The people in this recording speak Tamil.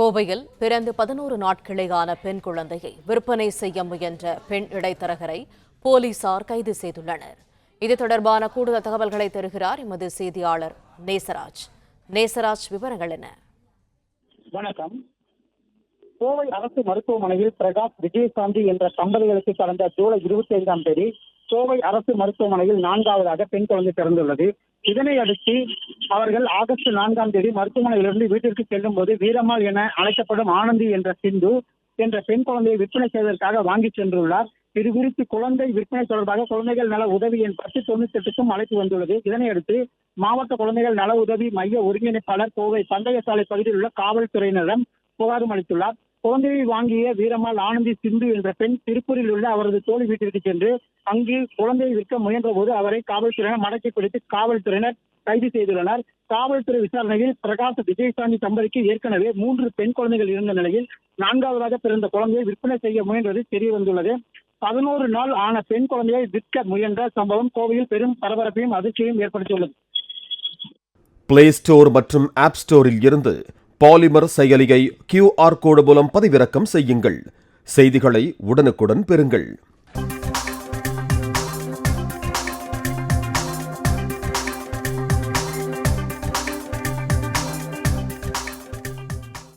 கோவையில் பிறந்து 11 நாட்களேயான பெண் குழந்தையை விற்பனை செய்ய முயன்ற பெண் இடைத்தரகரை போலீசார் கைது செய்துள்ளனர். இது தொடர்பான கூடுதல் தகவல்களை தருகிறார் எமது செய்தியாளர் நேசராஜ். நேசராஜ், விவரங்கள் என்ன? வணக்கம். கோவை அரசு மருத்துவமனையில் பிரகாஷ், விஜயசாந்தி என்ற தம்பதிகளுக்கு கடந்த ஜூலை 25ஆம் தேதி கோவை அரசு மருத்துவமனையில் 4வது பெண் குழந்தை பிறந்துள்ளது. இதனை அடுத்து அவர்கள் ஆகஸ்ட் 4ஆம் தேதி மருத்துவமனையிலிருந்து வீட்டிற்கு செல்லும் போது வீரம்மாள் என அழைக்கப்படும் ஆனந்தி என்ற சிந்து என்ற பெண் குழந்தையை விற்பனை செய்வதற்காக வாங்கி சென்றுள்ளார். இது குறித்து குழந்தை விற்பனை தொடர்பாக குழந்தைகள் நல உதவி எண் 1098க்கும் அழைத்து வந்துள்ளது. இதனையடுத்து மாவட்ட குழந்தைகள் நல உதவி மைய ஒருங்கிணைப்பாளர் கோவை பந்தயசாலை பகுதியில் உள்ள காவல்துறையினரிடம் புகாரும் அளித்துள்ளார். குழந்தையை வாங்கிய வீரம்மாள், ஆனந்தி, சிந்து என்ற பெண் திருப்பூரில் உள்ள அவரது தோழி வீட்டிற்கு சென்று அங்கு குழந்தையை விற்க முயன்ற போது அவரை காவல்துறையினர் மடக்கி பிடித்து காவல்துறையினர் கைது செய்துள்ளனர். காவல்துறை விசாரணையில் பிரகாஷ், விஜயசாந்தி தம்பதிக்கு ஏற்கனவே 3 பெண் குழந்தைகள் இருந்த நிலையில் 4வதாக பிறந்த குழந்தையை விற்பனை செய்ய முயன்றது தெரிய வந்துள்ளது. 11 நாள் ஆன பெண் குழந்தையை விற்க முயன்ற சம்பவம் கோவையில் பெரும் பரபரப்பையும் அதிர்ச்சியையும் ஏற்படுத்தியுள்ளது. பிளே ஸ்டோர் மற்றும் ஆப் ஸ்டோரில் இருந்து பாலிமர் செயலியை QR கோடு மூலம் பதிவிறக்கம் செய்யுங்கள். செய்திகளை உடனுக்குடன் பெறுங்கள்.